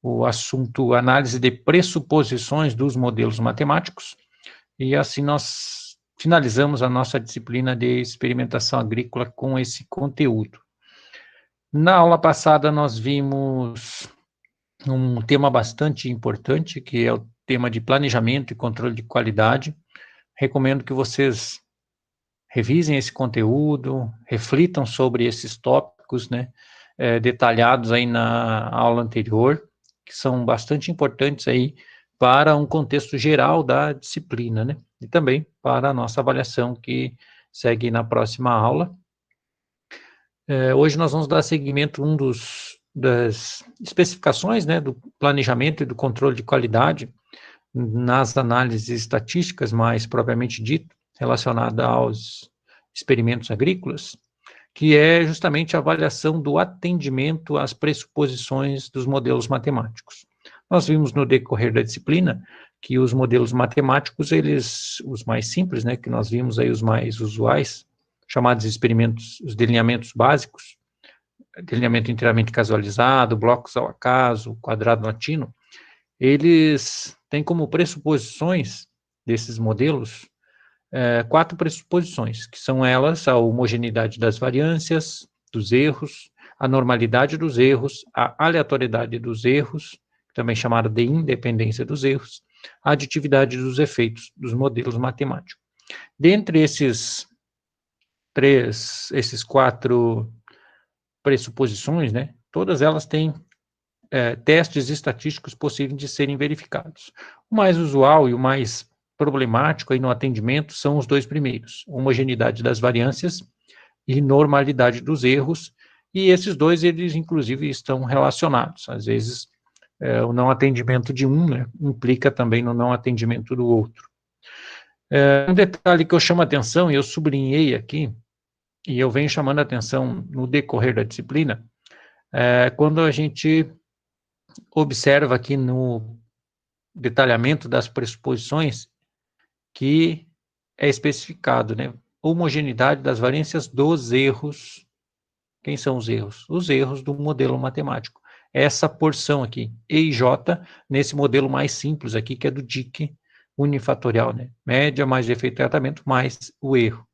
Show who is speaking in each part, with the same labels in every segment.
Speaker 1: o assunto análise de pressuposições dos modelos matemáticos, e assim nós finalizamos a nossa disciplina de experimentação agrícola com esse conteúdo. Na aula passada nós vimos um tema bastante importante, que é o tema de planejamento e controle de qualidade. Recomendo que vocês revisem esse conteúdo, reflitam sobre esses tópicos, né, detalhados aí na aula anterior, que são bastante importantes aí para um contexto geral da disciplina, né, e também para a nossa avaliação que segue na próxima aula. Hoje nós vamos dar seguimento a das especificações, né, do planejamento e do controle de qualidade nas análises estatísticas, mais propriamente dito, relacionada aos experimentos agrícolas, que é justamente a avaliação do atendimento às pressuposições dos modelos matemáticos. Nós vimos no decorrer da disciplina que os modelos matemáticos, os mais simples, né, que nós vimos aí os mais usuais, chamados experimentos, os delineamentos básicos, delineamento inteiramente casualizado, blocos ao acaso, quadrado latino, eles têm como pressuposições desses modelos 4 pressuposições, que são elas a homogeneidade das variâncias, dos erros, a normalidade dos erros, a aleatoriedade dos erros, também chamada de independência dos erros, a aditividade dos efeitos dos modelos matemáticos. Dentre esses 4 pressuposições, né, todas elas têm testes estatísticos possíveis de serem verificados. O mais usual e o mais problemático aí no atendimento são os 2 primeiros, homogeneidade das variâncias e normalidade dos erros, e esses 2, eles inclusive estão relacionados. Às vezes, o não atendimento de um, né, implica também no não atendimento do outro. Um detalhe que eu chamo a atenção, e eu sublinhei aqui, e eu venho chamando a atenção no decorrer da disciplina, quando a gente observa aqui no detalhamento das pressuposições que é especificado, né? Homogeneidade das variâncias dos erros. Quem são os erros? Os erros do modelo matemático. Essa porção aqui, E e J, nesse modelo mais simples aqui, que é do DIC unifatorial, né? Média mais efeito de tratamento mais o erro.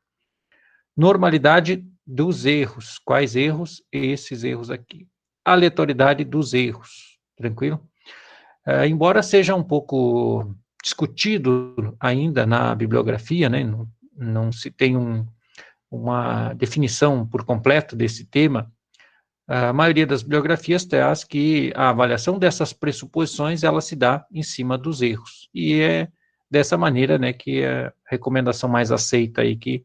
Speaker 1: Normalidade dos erros. Quais erros? Esses erros aqui. Aleatoriedade dos erros. Tranquilo? Embora seja um pouco discutido ainda na bibliografia, né, não se tem uma definição por completo desse tema, a maioria das bibliografias traz que a avaliação dessas pressuposições, ela se dá em cima dos erros, e é dessa maneira, né, que é a recomendação mais aceita aí, que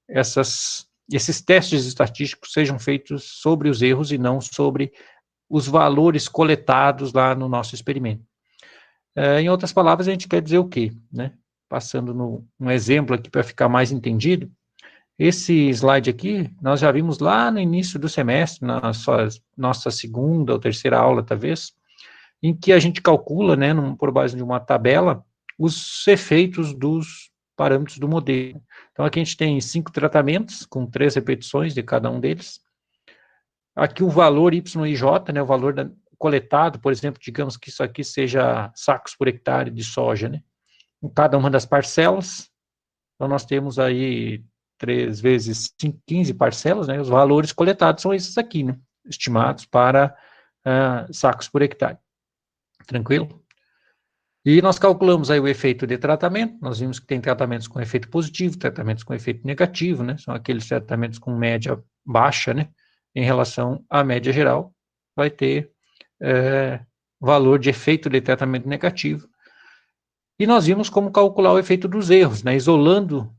Speaker 1: esses testes estatísticos sejam feitos sobre os erros e não sobre os valores coletados lá no nosso experimento. Em outras palavras, a gente quer dizer o quê, né? Passando um exemplo aqui para ficar mais entendido, esse slide aqui, nós já vimos lá no início do semestre, na nossa segunda ou terceira aula, talvez, em que a gente calcula, né, por base de uma tabela, os efeitos dos parâmetros do modelo. Então, aqui a gente tem 5 tratamentos, com 3 repetições de cada um deles. Aqui o valor Y e J, né, o valor coletado, por exemplo, digamos que isso aqui seja sacos por hectare de soja, né? Em cada uma das parcelas, então nós temos aí 3 vezes 15 parcelas, né? Os valores coletados são esses aqui, né? Estimados para sacos por hectare. Tranquilo? E nós calculamos aí o efeito de tratamento, nós vimos que tem tratamentos com efeito positivo, tratamentos com efeito negativo, né? São aqueles tratamentos com média baixa, né? Em relação à média geral, vai ter valor de efeito de tratamento negativo. E nós vimos como calcular o efeito dos erros, né, isolando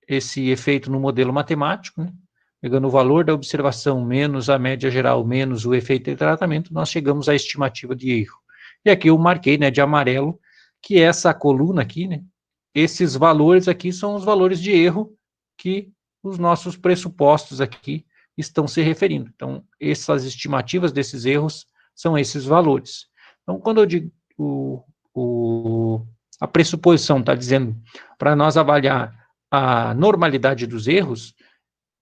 Speaker 1: esse efeito no modelo matemático, né, pegando o valor da observação menos a média geral menos o efeito de tratamento, nós chegamos à estimativa de erro. E aqui eu marquei, né, de amarelo, que essa coluna aqui, né, esses valores aqui são os valores de erro que os nossos pressupostos aqui estão se referindo. Então, essas estimativas desses erros são esses valores. Então, quando eu digo a pressuposição está dizendo para nós avaliar a normalidade dos erros,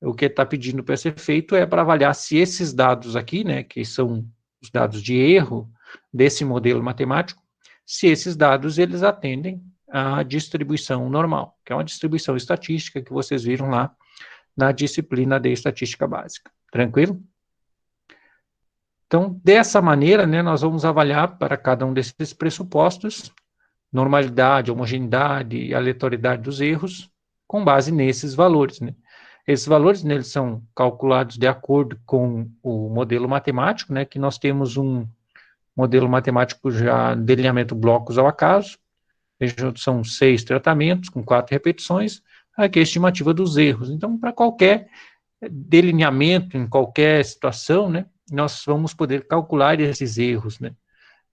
Speaker 1: o que está pedindo para ser feito é para avaliar se esses dados aqui, né, que são os dados de erro, desse modelo matemático, se esses dados eles atendem à distribuição normal, que é uma distribuição estatística que vocês viram lá na disciplina de estatística básica. Tranquilo? Então, dessa maneira, né, nós vamos avaliar para cada um desses pressupostos normalidade, homogeneidade e aleatoriedade dos erros com base nesses valores, né? Esses valores, né, eles são calculados de acordo com o modelo matemático, né, que nós temos um modelo matemático já de delineamento blocos ao acaso, são 6 tratamentos com 4 repetições, aqui a estimativa dos erros. Então, para qualquer delineamento, em qualquer situação, né, nós vamos poder calcular esses erros, né,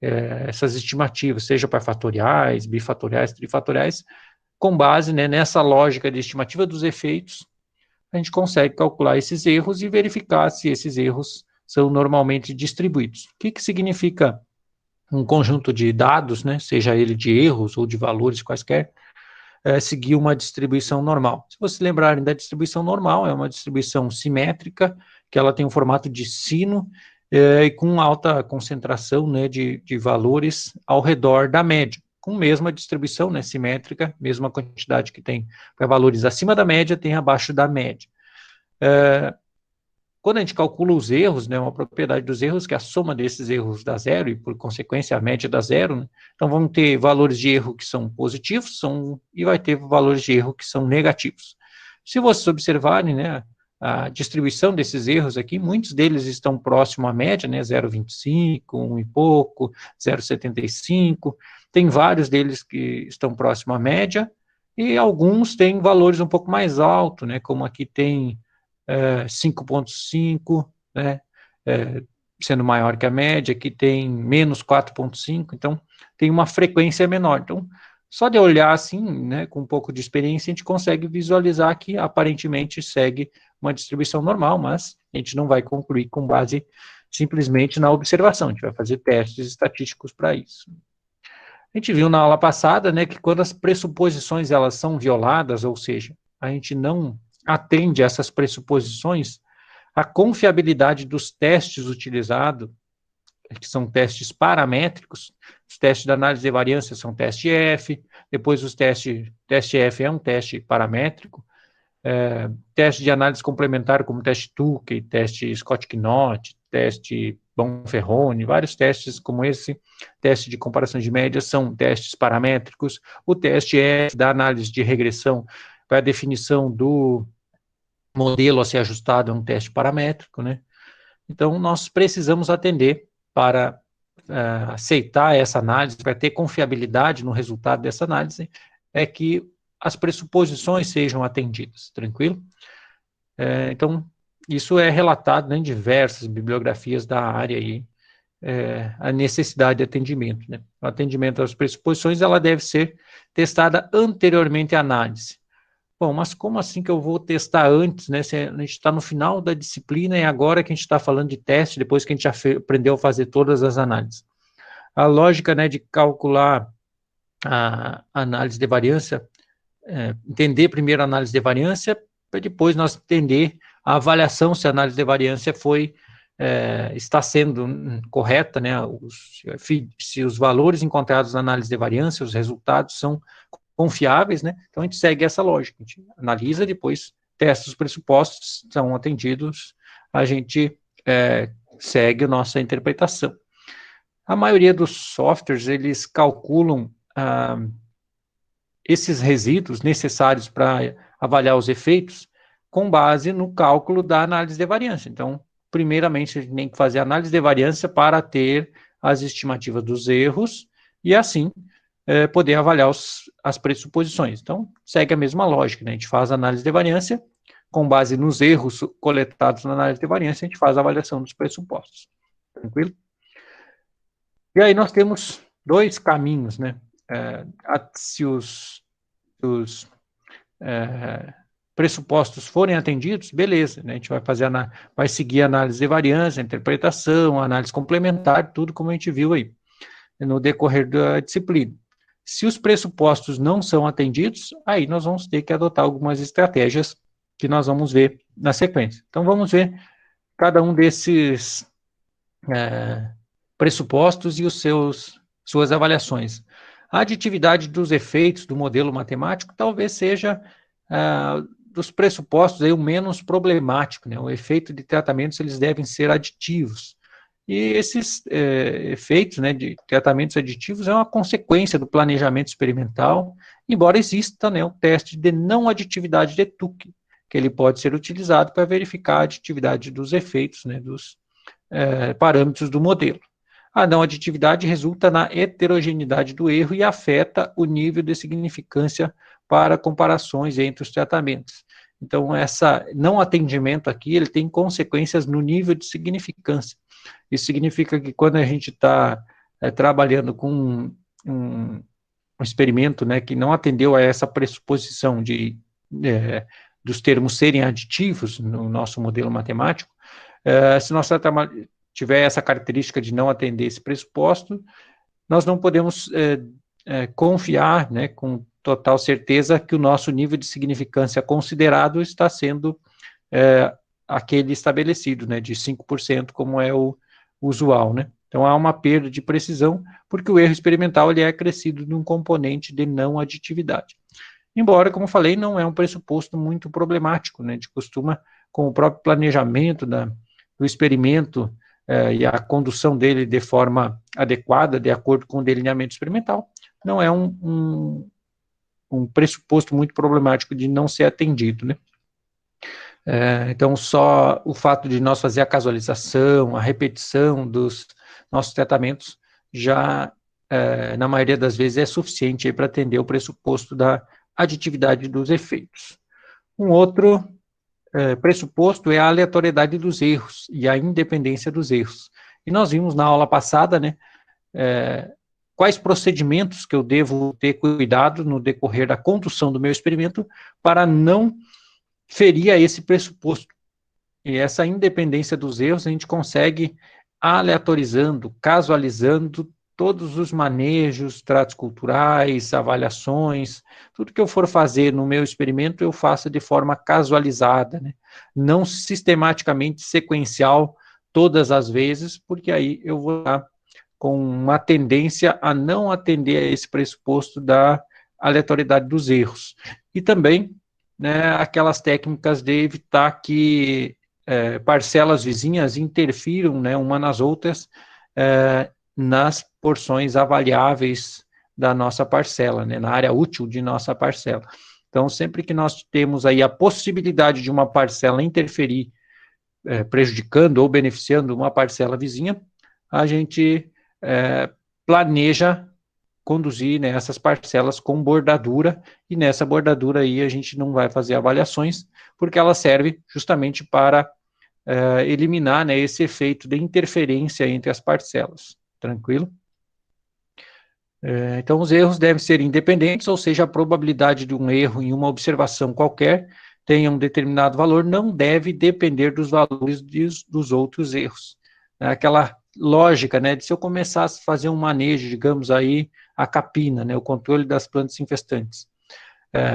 Speaker 1: essas estimativas, seja para fatoriais, bifatoriais, trifatoriais, com base, né, nessa lógica de estimativa dos efeitos, a gente consegue calcular esses erros e verificar se esses erros são normalmente distribuídos. O que significa um conjunto de dados, né, seja ele de erros ou de valores quaisquer, seguir uma distribuição normal? Se vocês lembrarem da distribuição normal, é uma distribuição simétrica, que ela tem um formato de sino, e com alta concentração, né, de valores ao redor da média, com mesma distribuição, né, simétrica, mesma quantidade que tem para valores acima da média, tem abaixo da média. Quando a gente calcula os erros, né, uma propriedade dos erros, que a soma desses erros dá zero, e por consequência a média dá zero, né, então vamos ter valores de erro que são positivos, e vai ter valores de erro que são negativos. Se vocês observarem, né, a distribuição desses erros aqui, muitos deles estão próximo à média, né, 0,25, 1 e pouco, 0,75, tem vários deles que estão próximo à média, e alguns têm valores um pouco mais altos, né, como aqui tem 5,5, né, sendo maior que a média, aqui tem menos 4,5, então tem uma frequência menor. Então, só de olhar assim, né, com um pouco de experiência, a gente consegue visualizar que aparentemente segue uma distribuição normal, mas a gente não vai concluir com base simplesmente na observação, a gente vai fazer testes estatísticos para isso. A gente viu na aula passada, né, que quando as pressuposições elas são violadas, ou seja, a gente não atende a essas pressuposições, a confiabilidade dos testes utilizados, que são testes paramétricos, os testes de análise de variância são teste F, depois teste F é um teste paramétrico, teste de análise complementar como teste Tukey, teste Scott-Knott, teste Bonferroni, vários testes como esse, teste de comparação de médias são testes paramétricos, o teste F da análise de regressão para a definição do modelo a ser ajustado é um teste paramétrico, né? Então, nós precisamos atender para aceitar essa análise, para ter confiabilidade no resultado dessa análise, é que as pressuposições sejam atendidas, tranquilo? Então, isso é relatado, né, em diversas bibliografias da área aí, a necessidade de atendimento, né? O atendimento às pressuposições, ela deve ser testada anteriormente à análise. Bom, mas como assim que eu vou testar antes, né? Se a gente está no final da disciplina e agora que a gente está falando de teste, depois que a gente já aprendeu a fazer todas as análises. A lógica, né, de calcular a análise de variância, entender primeiro a análise de variância, para depois nós entender a avaliação se a análise de variância está sendo correta, né? Se os valores encontrados na análise de variância, os resultados são confiáveis, né? Então a gente segue essa lógica, a gente analisa, depois testa os pressupostos, são atendidos, a gente segue a nossa interpretação. A maioria dos softwares, eles calculam esses resíduos necessários para avaliar os efeitos com base no cálculo da análise de variância. Então, primeiramente, a gente tem que fazer a análise de variância para ter as estimativas dos erros e, assim, poder avaliar as pressuposições. Então, segue a mesma lógica, né? A gente faz a análise de variância, com base nos erros coletados na análise de variância, a gente faz a avaliação dos pressupostos. Tranquilo? E aí nós temos dois caminhos, né? Se os pressupostos forem atendidos, beleza, né? A gente vai seguir a análise de variância, a interpretação, a análise complementar, tudo como a gente viu aí, no decorrer da disciplina. Se os pressupostos não são atendidos, aí nós vamos ter que adotar algumas estratégias que nós vamos ver na sequência. Então, vamos ver cada um desses pressupostos e suas avaliações. A aditividade dos efeitos do modelo matemático talvez seja dos pressupostos aí, o menos problemático, né? O efeito de tratamentos, eles devem ser aditivos. E esses efeitos, né, de tratamentos aditivos é uma consequência do planejamento experimental, embora exista, né, o teste de não aditividade de Tukey, que ele pode ser utilizado para verificar a aditividade dos efeitos, né, dos parâmetros do modelo. A não aditividade resulta na heterogeneidade do erro e afeta o nível de significância para comparações entre os tratamentos. Então, esse não atendimento aqui, ele tem consequências no nível de significância. Isso significa que quando a gente está trabalhando com um experimento, né, que não atendeu a essa pressuposição dos termos serem aditivos no nosso modelo matemático, se nós tiver essa característica de não atender esse pressuposto, nós não podemos confiar, né, com total certeza que o nosso nível de significância considerado está sendo aquele estabelecido, né, de 5%, como é o usual, né. Então, há uma perda de precisão, porque o erro experimental ele é acrescido de um componente de não aditividade. Embora, como falei, não é um pressuposto muito problemático, né, de costuma, com o próprio planejamento do experimento e a condução dele de forma adequada, de acordo com o delineamento experimental, não é um pressuposto muito problemático de não ser atendido, né. Então, só o fato de nós fazer a casualização, a repetição dos nossos tratamentos, já, na maioria das vezes, é suficiente para atender o pressuposto da aditividade dos efeitos. Um outro pressuposto é a aleatoriedade dos erros e a independência dos erros. E nós vimos na aula passada, né, quais procedimentos que eu devo ter cuidado no decorrer da condução do meu experimento para não ferir a esse pressuposto. E essa independência dos erros a gente consegue aleatorizando, casualizando todos os manejos, tratos culturais, avaliações, tudo que eu for fazer no meu experimento, eu faço de forma casualizada, né? Não sistematicamente sequencial todas as vezes, porque aí eu vou estar com uma tendência a não atender a esse pressuposto da aleatoriedade dos erros. E também, né, aquelas técnicas de evitar que parcelas vizinhas interfiram, né, umas nas outras, nas porções avaliáveis da nossa parcela, né, na área útil de nossa parcela. Então, sempre que nós temos aí a possibilidade de uma parcela interferir, prejudicando ou beneficiando uma parcela vizinha, a gente planeja conduzir, né, essas parcelas com bordadura, e nessa bordadura aí a gente não vai fazer avaliações, porque ela serve justamente para eliminar, né, esse efeito de interferência entre as parcelas. Tranquilo? Então, os erros devem ser independentes, ou seja, a probabilidade de um erro em uma observação qualquer tenha um determinado valor, não deve depender dos valores dos outros erros. Aquela lógica, né, de se eu começasse a fazer um manejo, digamos aí, a capina, né, o controle das plantas infestantes,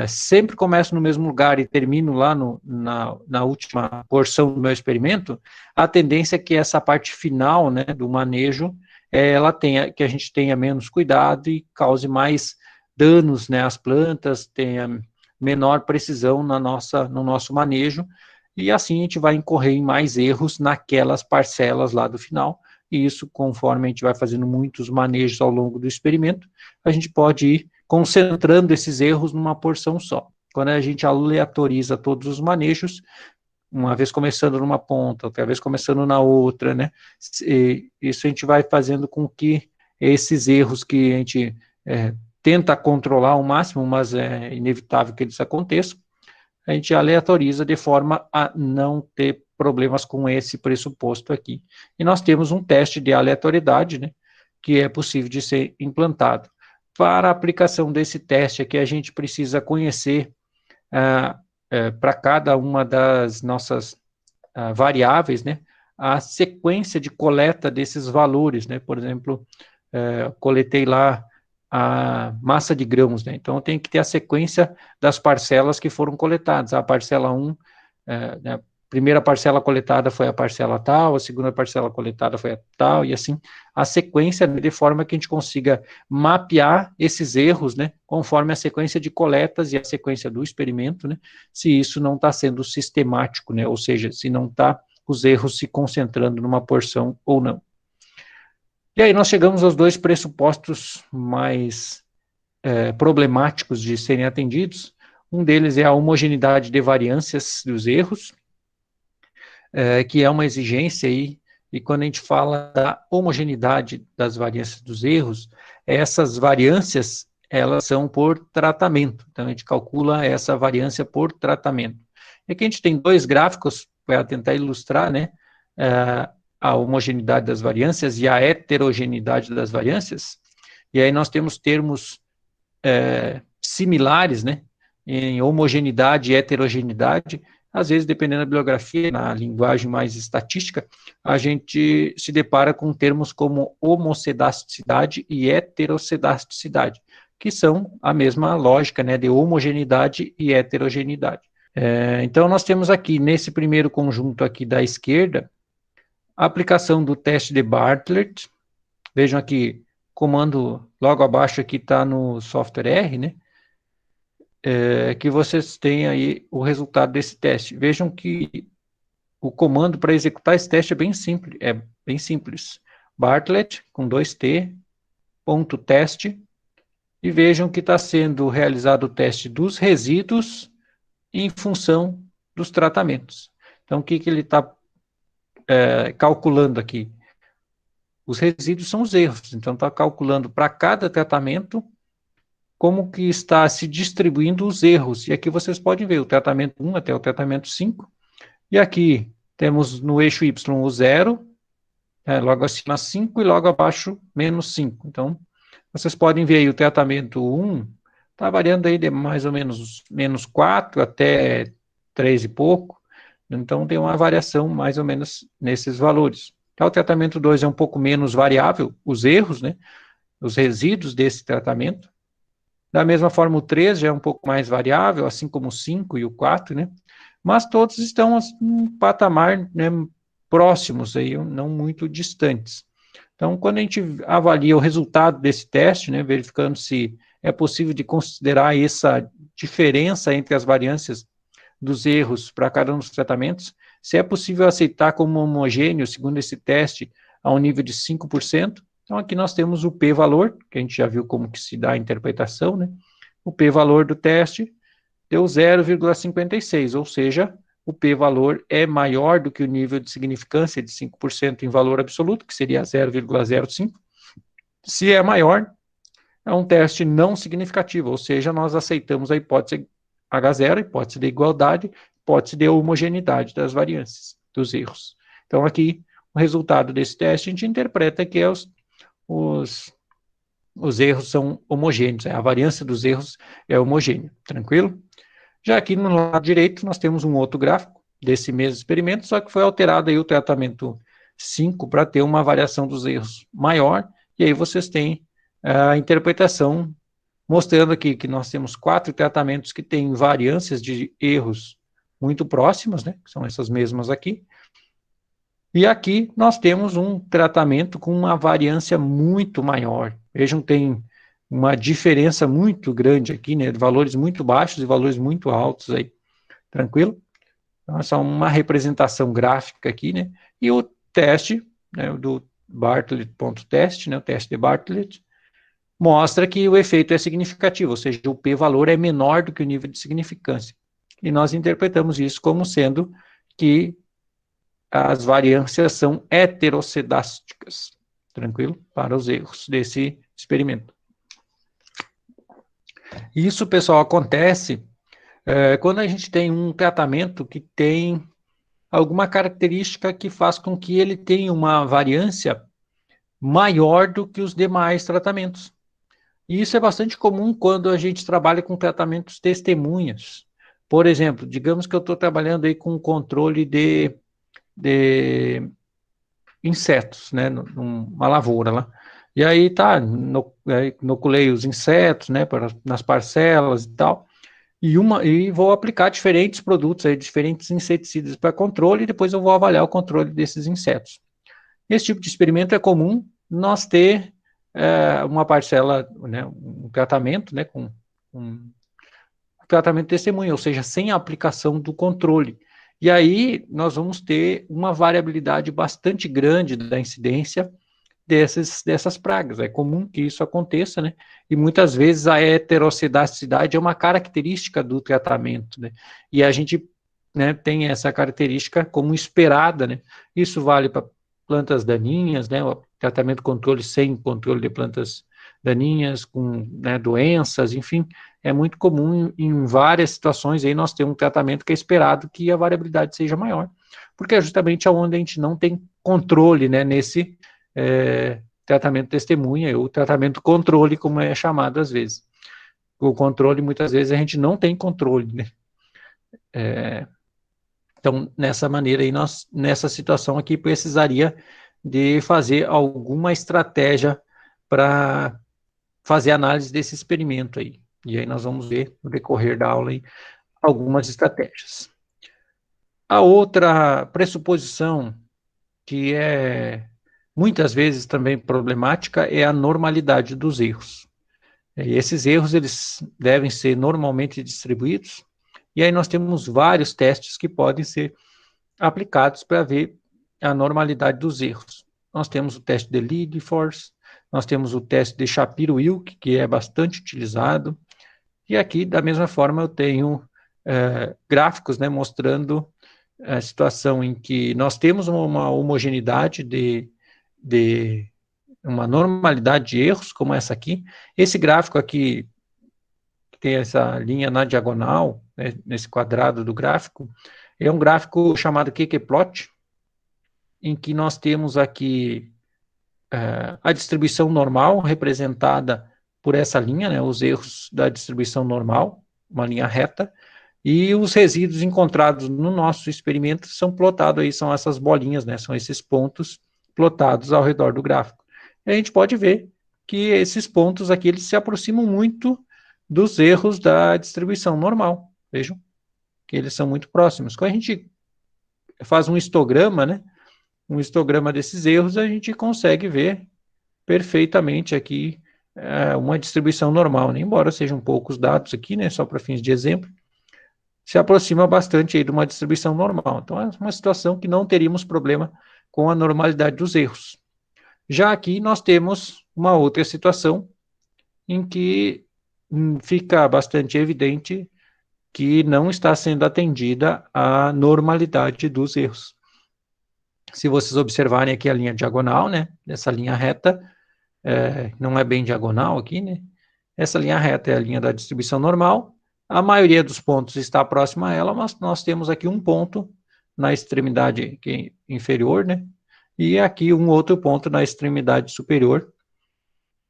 Speaker 1: sempre começo no mesmo lugar e termino lá na última porção do meu experimento, a tendência é que essa parte final, né, do manejo, que a gente tenha menos cuidado e cause mais danos, né, às plantas, tenha menor precisão no nosso manejo, e assim a gente vai incorrer em mais erros naquelas parcelas lá do final, e isso, conforme a gente vai fazendo muitos manejos ao longo do experimento, a gente pode ir concentrando esses erros numa porção só. Quando a gente aleatoriza todos os manejos, uma vez começando numa ponta, outra vez começando na outra, né? Isso a gente vai fazendo com que esses erros que a gente tenta controlar ao máximo, mas é inevitável que eles aconteçam, a gente aleatoriza de forma a não ter problemas com esse pressuposto aqui. E nós temos um teste de aleatoriedade, né, que é possível de ser implantado. Para a aplicação desse teste aqui, a gente precisa conhecer para cada uma das nossas variáveis, né, a sequência de coleta desses valores, né, por exemplo, coletei lá a massa de grãos, né, então eu tenho que ter a sequência das parcelas que foram coletadas, a parcela 1, né, primeira parcela coletada foi a parcela tal, a segunda parcela coletada foi a tal, e assim, a sequência, de forma que a gente consiga mapear esses erros, né, conforme a sequência de coletas e a sequência do experimento, né, se isso não está sendo sistemático, né, ou seja, se não está os erros se concentrando numa porção ou não. E aí nós chegamos aos dois pressupostos mais problemáticos de serem atendidos. Um deles é a homogeneidade de variâncias dos erros, que é uma exigência aí, e quando a gente fala da homogeneidade das variâncias dos erros, essas variâncias, elas são por tratamento, então a gente calcula essa variância por tratamento. E aqui a gente tem dois gráficos para tentar ilustrar, né, a homogeneidade das variâncias e a heterogeneidade das variâncias, e aí nós temos termos similares, né, em homogeneidade e heterogeneidade. Às vezes, dependendo da bibliografia, na linguagem mais estatística, a gente se depara com termos como homocedasticidade e heterocedasticidade, que são a mesma lógica, né, de homogeneidade e heterogeneidade. Então, nós temos aqui, nesse primeiro conjunto aqui da esquerda, a aplicação do teste de Bartlett. Vejam aqui, comando logo abaixo aqui está no software R, né? Que vocês têm aí o resultado desse teste. Vejam que o comando para executar esse teste é bem simples. Bartlett, com 2T, ponto teste, e vejam que está sendo realizado o teste dos resíduos em função dos tratamentos. Então, o que ele está calculando aqui? Os resíduos são os erros, então está calculando para cada tratamento como que está se distribuindo os erros. E aqui vocês podem ver o tratamento 1 até o tratamento 5. E aqui temos no eixo Y o 0, logo acima 5 e logo abaixo menos 5. Então, vocês podem ver aí o tratamento 1 está variando aí de mais ou menos menos 4 até 3 e pouco. Então, tem uma variação mais ou menos nesses valores. Já o tratamento 2 é um pouco menos variável, os erros, né, os resíduos desse tratamento. Da mesma forma, o 3 já é um pouco mais variável, assim como o 5 e o 4, né? Mas todos estão em um patamar, né, próximos, aí, não muito distantes. Então, quando a gente avalia o resultado desse teste, né, verificando se é possível de considerar essa diferença entre as variâncias dos erros para cada um dos tratamentos, se é possível aceitar como homogêneo, segundo esse teste, a um nível de 5%, então, aqui nós temos o p-valor, que a gente já viu como que se dá a interpretação, né? O p-valor do teste deu 0,56, ou seja, o p-valor é maior do que o nível de significância de 5% em valor absoluto, que seria 0,05. Se é maior, é um teste não significativo, ou seja, nós aceitamos a hipótese H0, hipótese de igualdade, hipótese de homogeneidade das variâncias, dos erros. Então, aqui, o resultado desse teste, a gente interpreta que é os erros são homogêneos, a variância dos erros é homogênea, tranquilo? Já aqui no lado direito nós temos um outro gráfico desse mesmo experimento, só que foi alterado aí o tratamento 5 para ter uma variação dos erros maior, e aí vocês têm a interpretação mostrando aqui que nós temos 4 tratamentos que têm variâncias de erros muito próximas, né, que são essas mesmas aqui. E aqui nós temos um tratamento com uma variância muito maior. Vejam, tem uma diferença muito grande aqui, né, de valores muito baixos e valores muito altos aí. Tranquilo? Então, essa é uma representação gráfica aqui, né, e o teste, né, do Bartlett.test, né, o teste de Bartlett, mostra que o efeito é significativo, ou seja, o p-valor é menor do que o nível de significância. E nós interpretamos isso como sendo que as variâncias são heterocedásticas, tranquilo? Para os erros desse experimento. Isso, pessoal, acontece quando a gente tem um tratamento que tem alguma característica que faz com que ele tenha uma variância maior do que os demais tratamentos. E isso é bastante comum quando a gente trabalha com tratamentos testemunhas. Por exemplo, digamos que eu estou trabalhando aí com controle de insetos, né, numa lavoura lá. E aí inoculei os insetos, né, nas parcelas e tal. e vou aplicar diferentes produtos, aí, diferentes inseticidas para controle, e depois eu vou avaliar o controle desses insetos. Esse tipo de experimento é comum nós ter uma parcela, né, um tratamento, né, com um tratamento testemunha, ou seja, sem a aplicação do controle. E aí nós vamos ter uma variabilidade bastante grande da incidência dessas pragas. É comum que isso aconteça, né? E muitas vezes a heterocidacidade é uma característica do tratamento, né? E a gente, né, tem essa característica como esperada, né? Isso vale para plantas daninhas, né? O tratamento controle sem controle de plantas daninhas, com, né, doenças, enfim, é muito comum em várias situações aí nós temos um tratamento que é esperado que a variabilidade seja maior, porque é justamente onde a gente não tem controle, né, nesse tratamento testemunha, ou tratamento controle, como é chamado às vezes. O controle, muitas vezes, a gente não tem controle, né? Então, nessa maneira aí, nessa situação aqui, precisaria de fazer alguma estratégia para fazer análise desse experimento aí. E aí nós vamos ver, no decorrer da aula, aí, algumas estratégias. A outra pressuposição, que é muitas vezes também problemática, é a normalidade dos erros. E esses erros, eles devem ser normalmente distribuídos, e aí nós temos vários testes que podem ser aplicados para ver a normalidade dos erros. Nós temos o teste de Lidforth, nós temos o teste de Shapiro-Wilk, que é bastante utilizado, e aqui, da mesma forma, eu tenho gráficos, né, mostrando a situação em que nós temos uma homogeneidade de uma normalidade de erros, como essa aqui. Esse gráfico aqui, que tem essa linha na diagonal, né, nesse quadrado do gráfico, é um gráfico chamado Keke-plot, em que nós temos aqui a distribuição normal, representada por essa linha, né, os erros da distribuição normal, uma linha reta, e os resíduos encontrados no nosso experimento são plotados aí, são essas bolinhas, né, são esses pontos plotados ao redor do gráfico. E a gente pode ver que esses pontos aqui, eles se aproximam muito dos erros da distribuição normal. Vejam que eles são muito próximos. Quando a gente faz um histograma, né, um histograma desses erros, a gente consegue ver perfeitamente aqui uma distribuição normal, né? Embora sejam poucos dados aqui, né, só para fins de exemplo, se aproxima bastante aí de uma distribuição normal. Então, é uma situação que não teríamos problema com a normalidade dos erros. Já aqui nós temos uma outra situação em que fica bastante evidente que não está sendo atendida a normalidade dos erros. Se vocês observarem aqui a linha diagonal, né, essa linha reta, não é bem diagonal aqui, né, essa linha reta é a linha da distribuição normal, a maioria dos pontos está próxima a ela, mas nós temos aqui um ponto na extremidade inferior, né, e aqui um outro ponto na extremidade superior,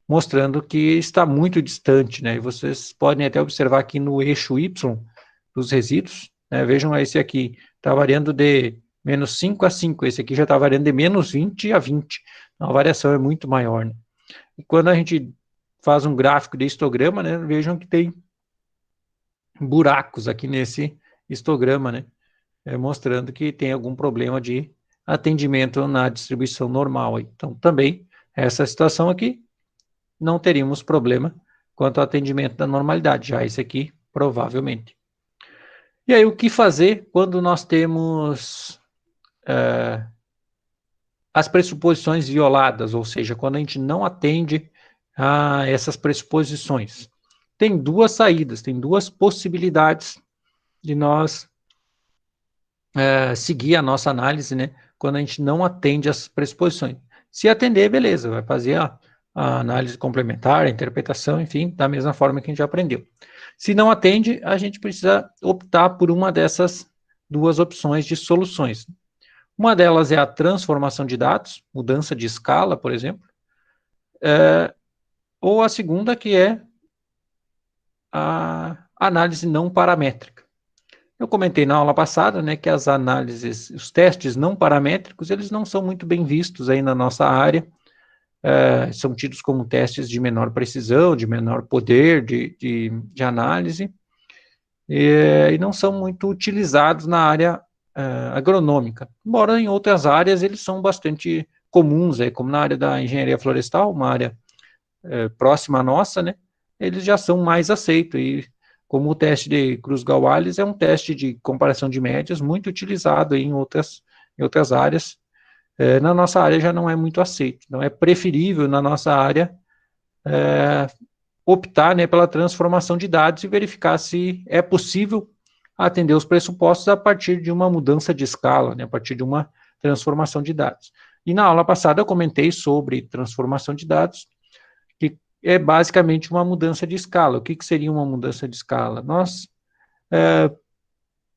Speaker 1: mostrando que está muito distante, né, e vocês podem até observar aqui no eixo Y dos resíduos, né, vejam esse aqui, está variando de menos 5 a 5, esse aqui já está variando de menos 20 a 20, então a variação é muito maior, né. E quando a gente faz um gráfico de histograma, né, vejam que tem buracos aqui nesse histograma, né, mostrando que tem algum problema de atendimento na distribuição normal. Então, também, essa situação aqui, não teríamos problema quanto ao atendimento da normalidade, já esse aqui, provavelmente. E aí, o que fazer quando nós temos as pressuposições violadas, ou seja, quando a gente não atende a essas pressuposições? Tem duas saídas, tem duas possibilidades de nós seguir a nossa análise, né, quando a gente não atende as pressuposições. Se atender, beleza, vai fazer a análise complementar, a interpretação, enfim, da mesma forma que a gente já aprendeu. Se não atende, a gente precisa optar por uma dessas duas opções de soluções. Uma delas é a transformação de dados, mudança de escala, por exemplo, ou a segunda, que é a análise não paramétrica. Eu comentei na aula passada, né, que as análises, os testes não paramétricos, eles não são muito bem vistos aí na nossa área, são tidos como testes de menor precisão, de menor poder de análise, e não são muito utilizados na área agronômica, embora em outras áreas eles são bastante comuns, como na área da engenharia florestal, uma área próxima à nossa, né, eles já são mais aceitos, e como o teste de Cruz-Gawales é um teste de comparação de médias muito utilizado em outras áreas, na nossa área já não é muito aceito, então é preferível na nossa área optar, né, pela transformação de dados e verificar se é possível atender os pressupostos a partir de uma mudança de escala, né, a partir de uma transformação de dados. E na aula passada eu comentei sobre transformação de dados, que é basicamente uma mudança de escala. O que seria uma mudança de escala? Nós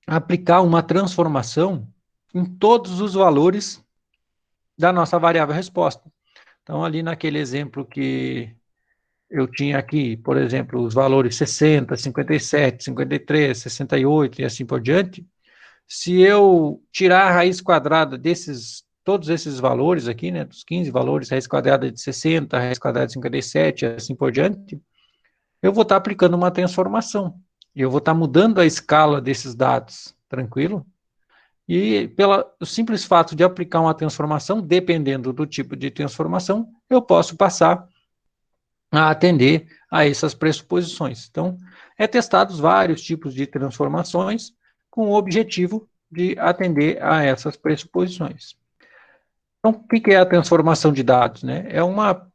Speaker 1: aplicar uma transformação em todos os valores da nossa variável resposta. Então, ali naquele exemplo que eu tinha aqui, por exemplo, os valores 60, 57, 53, 68 e assim por diante, se eu tirar a raiz quadrada todos esses valores aqui, né, dos 15 valores, raiz quadrada de 60, raiz quadrada de 57 e assim por diante, eu vou estar aplicando uma transformação. E eu vou estar mudando a escala desses dados, tranquilo? E pelo simples fato de aplicar uma transformação, dependendo do tipo de transformação, eu posso passar a atender a essas pressuposições. Então, testados vários tipos de transformações com o objetivo de atender a essas pressuposições. Então, o que é a transformação de dados, né? É uma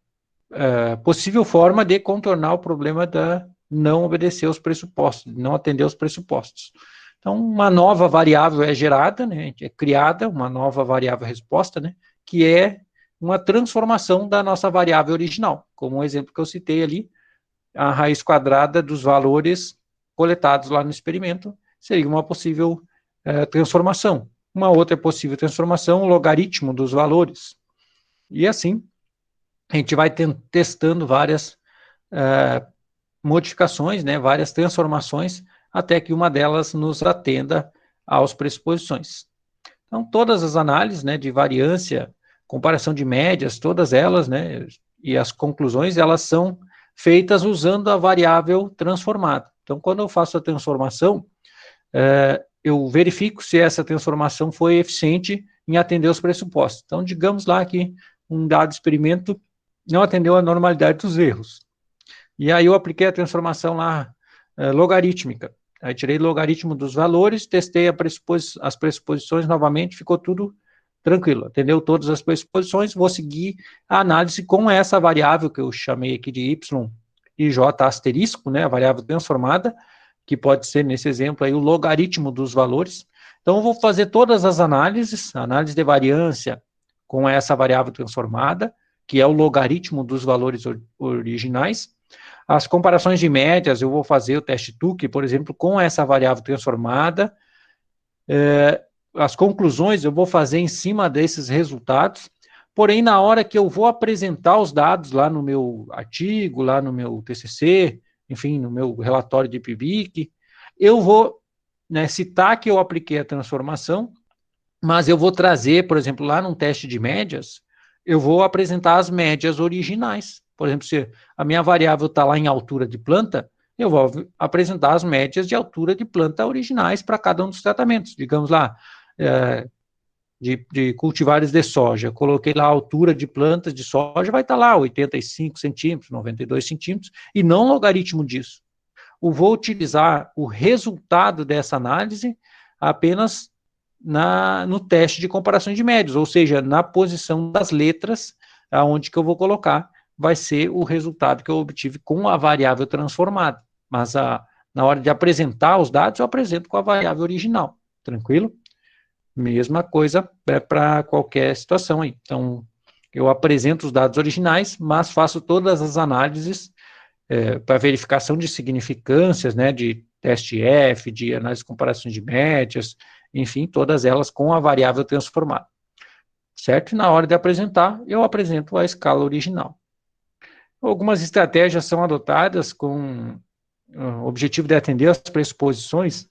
Speaker 1: possível forma de contornar o problema da não obedecer aos pressupostos, não atender aos pressupostos. Então, uma nova variável é gerada, né, é criada uma nova variável resposta, né, que é uma transformação da nossa variável original, como o exemplo que eu citei ali, a raiz quadrada dos valores coletados lá no experimento seria uma possível transformação. Uma outra possível transformação, o logaritmo dos valores. E assim, a gente vai testando várias modificações, né, várias transformações, até que uma delas nos atenda às pressuposições. Então, todas as análises, né, de variância, comparação de médias, todas elas, né, e as conclusões, elas são feitas usando a variável transformada. Então, quando eu faço a transformação, eu verifico se essa transformação foi eficiente em atender os pressupostos. Então, digamos lá que um dado experimento não atendeu a normalidade dos erros. E aí eu apliquei a transformação lá logarítmica. Aí tirei o logaritmo dos valores, testei as pressuposições novamente, ficou tudo tranquilo. Atendeu todas as pressuposições, vou seguir a análise com essa variável que eu chamei aqui de y e j asterisco, né, a variável transformada, que pode ser, nesse exemplo aí, o logaritmo dos valores. Então, eu vou fazer todas as análises, análise de variância com essa variável transformada, que é o logaritmo dos valores originais. As comparações de médias, eu vou fazer o teste Tukey, por exemplo, com essa variável transformada. As conclusões eu vou fazer em cima desses resultados, porém, na hora que eu vou apresentar os dados lá no meu artigo, lá no meu TCC, enfim, no meu relatório de PIBIC, eu vou, né, citar que eu apliquei a transformação, mas eu vou trazer, por exemplo, lá num teste de médias, eu vou apresentar as médias originais. Por exemplo, se a minha variável está lá em altura de planta, eu vou apresentar as médias de altura de planta originais para cada um dos tratamentos. Digamos lá, de cultivares de soja, coloquei lá a altura de plantas de soja, vai estar lá 85 centímetros, 92 centímetros, e não logaritmo disso. Eu vou utilizar o resultado dessa análise apenas no teste de comparação de médios, ou seja, na posição das letras, aonde que eu vou colocar, vai ser o resultado que eu obtive com a variável transformada. Mas na hora de apresentar os dados, eu apresento com a variável original, tranquilo? Mesma coisa para qualquer situação aí. Então, eu apresento os dados originais, mas faço todas as análises para verificação de significâncias, né, de teste F, de análise de comparações de médias, enfim, todas elas com a variável transformada. Certo? E na hora de apresentar, eu apresento a escala original. Algumas estratégias são adotadas com o objetivo de atender as pressuposições,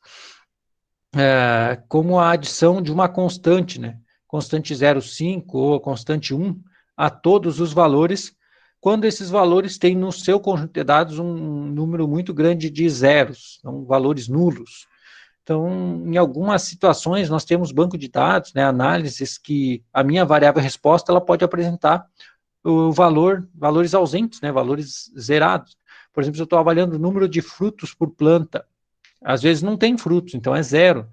Speaker 1: como a adição de uma constante, né? Constante 0,5 ou constante 1 a todos os valores quando esses valores têm no seu conjunto de dados um número muito grande de zeros, então valores nulos. Então, em algumas situações, nós temos banco de dados, né, análises que a minha variável resposta ela pode apresentar valores ausentes, né, valores zerados. Por exemplo, se eu estou avaliando o número de frutos por planta, às vezes não tem frutos, então é zero.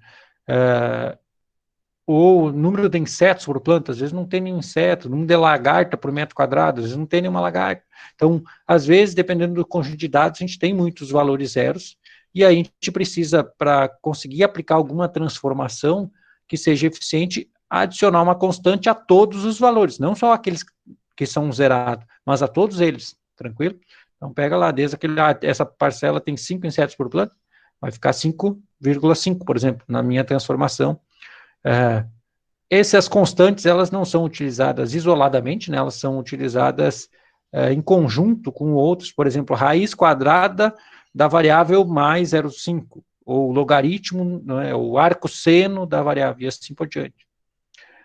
Speaker 1: Ou o número de insetos por planta, às vezes não tem nenhum inseto, número de lagarta por metro quadrado, às vezes não tem nenhuma lagarta. Então, às vezes, dependendo do conjunto de dados, a gente tem muitos valores zeros, e aí a gente precisa, para conseguir aplicar alguma transformação que seja eficiente, adicionar uma constante a todos os valores, não só aqueles que são zerados, mas a todos eles, tranquilo? Então, pega lá, desde aquele, essa parcela tem 5 insetos por planta, vai ficar 5,5, por exemplo, na minha transformação. Essas constantes, elas não são utilizadas isoladamente, né, elas são utilizadas em conjunto com outros, por exemplo, raiz quadrada da variável mais 0,5, ou logaritmo, né, o arco seno da variável, e assim por diante.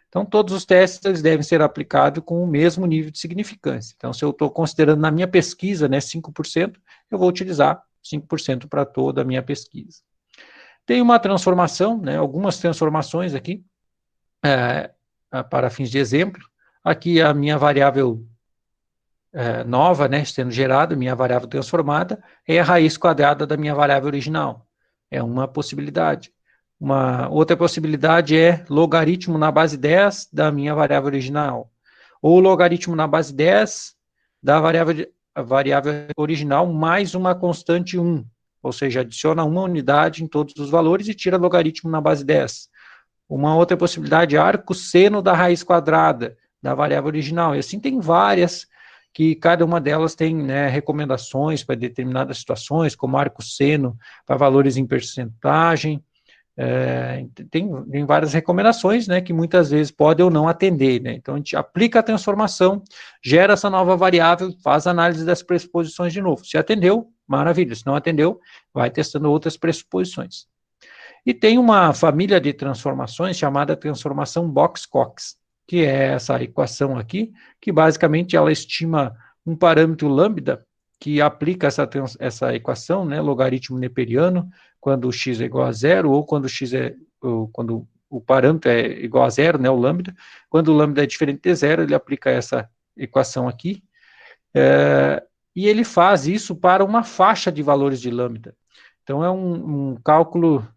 Speaker 1: Então, todos os testes eles devem ser aplicados com o mesmo nível de significância. Então, se eu estou considerando na minha pesquisa, né, 5%, eu vou utilizar 5% para toda a minha pesquisa. Tem uma transformação, né, algumas transformações aqui, para fins de exemplo. Aqui a minha variável nova, né, sendo gerada, minha variável transformada, é a raiz quadrada da minha variável original. É uma possibilidade. Uma outra possibilidade é logaritmo na base 10 da minha variável original. Ou logaritmo na base 10 da variável original mais uma constante 1. Ou seja, adiciona uma unidade em todos os valores e tira logaritmo na base 10. Uma outra possibilidade é arco seno da raiz quadrada da variável original. E assim tem várias, que cada uma delas tem, né, recomendações para determinadas situações, como arco seno para valores em percentagem. Tem várias recomendações, né, que muitas vezes podem ou não atender, né? Então a gente aplica a transformação, gera essa nova variável, faz análise das pressuposições de novo. Se atendeu, maravilha. Se não atendeu, vai testando outras pressuposições. E tem uma família de transformações chamada transformação Box-Cox, que é essa equação aqui, que basicamente ela estima um parâmetro lambda que aplica essa equação, né, logaritmo neperiano, quando x é igual a zero, ou quando quando o parâmetro é igual a zero, né, o lambda. Quando o lambda é diferente de zero, ele aplica essa equação aqui, e ele faz isso para uma faixa de valores de lambda. Então, é um cálculo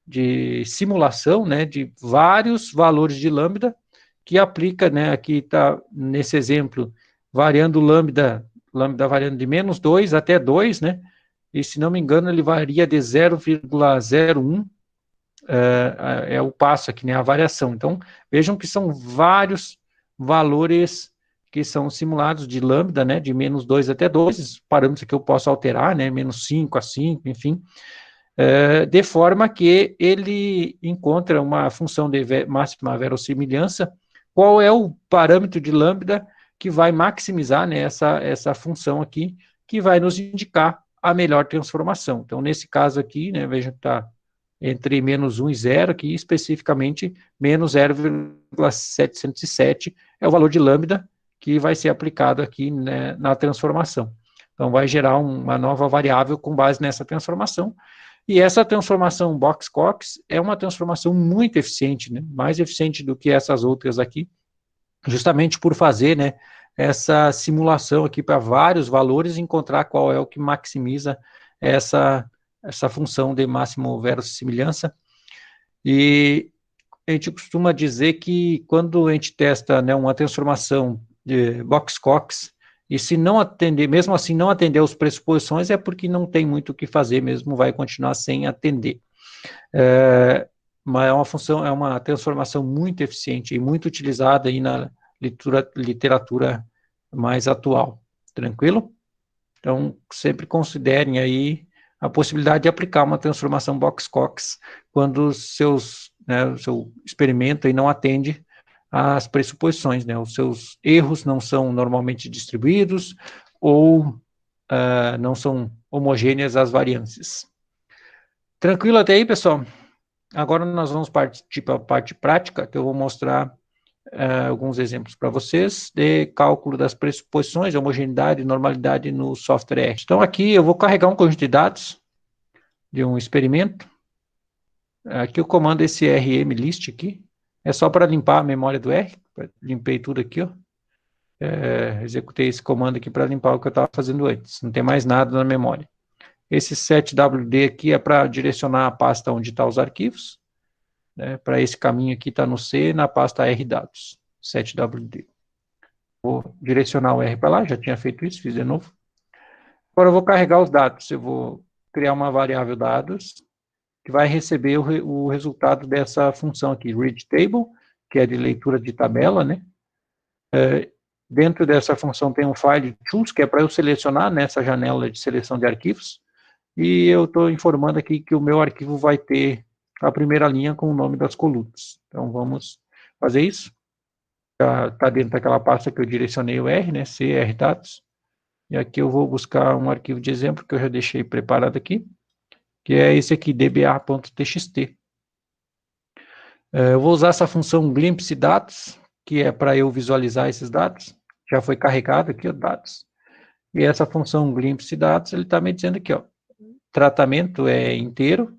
Speaker 1: de simulação, né, de vários valores de lambda, que aplica, né, aqui está nesse exemplo, variando lambda variando de menos 2 até 2, né, e se não me engano ele varia de 0,01, é o passo aqui, né, a variação. Então, vejam que são vários valores que são simulados de lambda, né, de menos 2 até 2, parâmetros que eu posso alterar, né, menos 5 a 5, enfim, de forma que ele encontra uma função de máxima verossimilhança, qual é o parâmetro de lambda que vai maximizar, né, essa função aqui, que vai nos indicar a melhor transformação. Então, nesse caso aqui, né, veja que está entre menos 1 e 0, aqui especificamente menos 0,707 é o valor de lambda que vai ser aplicado aqui, né, na transformação. Então, vai gerar uma nova variável com base nessa transformação. E essa transformação Box-Cox é uma transformação muito eficiente, né? Mais eficiente do que essas outras aqui, justamente por fazer, né, essa simulação aqui para vários valores e encontrar qual é o que maximiza essa função de máximo verossimilhança. E a gente costuma dizer que quando a gente testa, né, uma transformação de Box-Cox, e se não atender, mesmo assim não atender as pressuposições, é porque não tem muito o que fazer mesmo, vai continuar sem atender. Mas é uma transformação muito eficiente e muito utilizada aí na literatura mais atual. Tranquilo? Então, sempre considerem aí a possibilidade de aplicar uma transformação Box-Cox quando o seu experimento aí não atende às pressuposições, né? Os seus erros não são normalmente distribuídos ou não são homogêneas as variâncias. Tranquilo até aí, pessoal? Agora nós vamos partir para a parte prática, que eu vou mostrar alguns exemplos para vocês de cálculo das pressuposições, homogeneidade e normalidade no software R. Então, aqui eu vou carregar um conjunto de dados de um experimento. Aqui eu comando esse rmlist aqui, é só para limpar a memória do R, limpei tudo aqui, ó. Executei esse comando aqui para limpar o que eu estava fazendo antes, não tem mais nada na memória. Esse setwd aqui é para direcionar a pasta onde estão os arquivos, né? Para esse caminho aqui está no C, na pasta rdados, setwd. Vou direcionar o R para lá, já tinha feito isso, fiz de novo. Agora eu vou carregar os dados, eu vou criar uma variável dados, que vai receber o resultado dessa função aqui, readTable, que é de leitura de tabela, né? Dentro dessa função tem um file choose, que é para eu selecionar nessa janela de seleção de arquivos, e eu estou informando aqui que o meu arquivo vai ter a primeira linha com o nome das colunas. Então, vamos fazer isso. Já está dentro daquela pasta que eu direcionei o R, né, C, rdados, e aqui eu vou buscar um arquivo de exemplo que eu já deixei preparado aqui, que é esse aqui, dba.txt. Eu vou usar essa função glimpse dados, que é para eu visualizar esses dados. Já foi carregado aqui, ó, dados. E essa função glimpse dados, ele está me dizendo aqui, ó, tratamento é inteiro,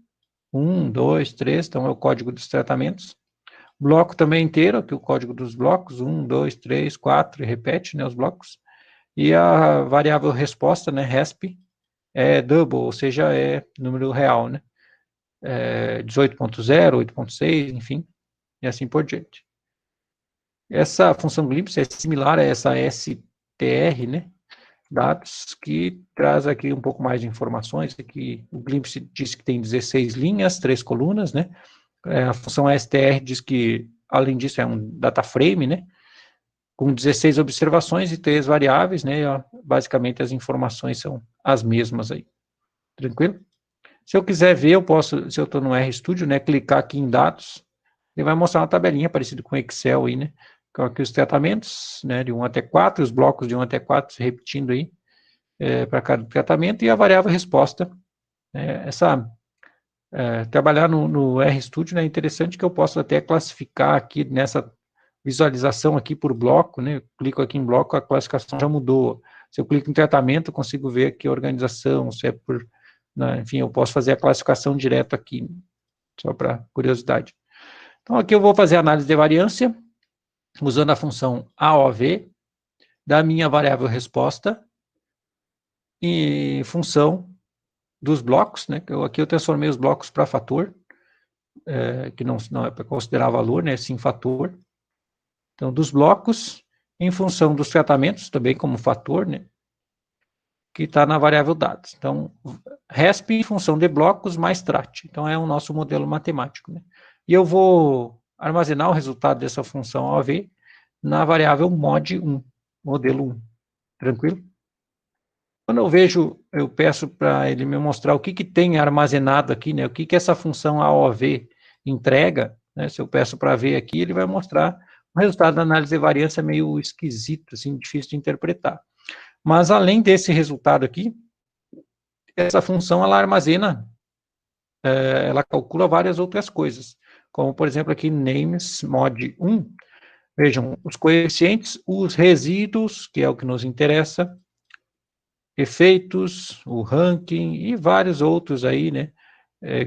Speaker 1: 1, 2, 3, então é o código dos tratamentos. Bloco também inteiro, aqui o código dos blocos, 1, 2, 3, 4, e repete, né, os blocos. E a variável resposta, né, resp, é double, ou seja, é número real, né, 18.0, 8.6, enfim, e assim por diante. Essa função glimpse é similar a essa str, né, dados, que traz aqui um pouco mais de informações. Aqui o glimpse diz que tem 16 linhas, 3 colunas, né, a função str diz que, além disso, é um data frame, né, com 16 observações e 3 variáveis, né, basicamente as informações são as mesmas aí, tranquilo? Se eu quiser ver, eu posso, se eu estou no RStudio, né, clicar aqui em dados, ele vai mostrar uma tabelinha parecida com Excel aí, né, com aqui os tratamentos, né, de 1 até 4, os blocos de 1 até 4 se repetindo aí, para cada tratamento, e a variável resposta, né, trabalhar no RStudio, né, é interessante que eu posso até classificar aqui nessa visualização aqui por bloco, né, eu clico aqui em bloco, a classificação já mudou. Se eu clico em tratamento, eu consigo ver aqui a organização, se é por, né, enfim, eu posso fazer a classificação direto aqui, só para curiosidade. Então, aqui eu vou fazer a análise de variância, usando a função AOV, da minha variável resposta, em função dos blocos, né, aqui eu transformei os blocos para fator, que não é para considerar valor, né, sim fator. Então, dos blocos, em função dos tratamentos, também como fator, né, que está na variável dados. Então, resp em função de blocos mais trat. Então, é o nosso modelo matemático, né. E eu vou armazenar o resultado dessa função AOV na variável mod1, modelo 1. Tranquilo? Quando eu vejo, eu peço para ele me mostrar o que tem armazenado aqui, né, o que essa função AOV entrega, né, se eu peço para ver aqui, ele vai mostrar o resultado da análise de variância meio esquisito, assim, difícil de interpretar. Mas, além desse resultado aqui, essa função, ela armazena, ela calcula várias outras coisas, como, por exemplo, aqui, names mod1, vejam, os coeficientes, os resíduos, que é o que nos interessa, efeitos, o ranking e vários outros aí, né,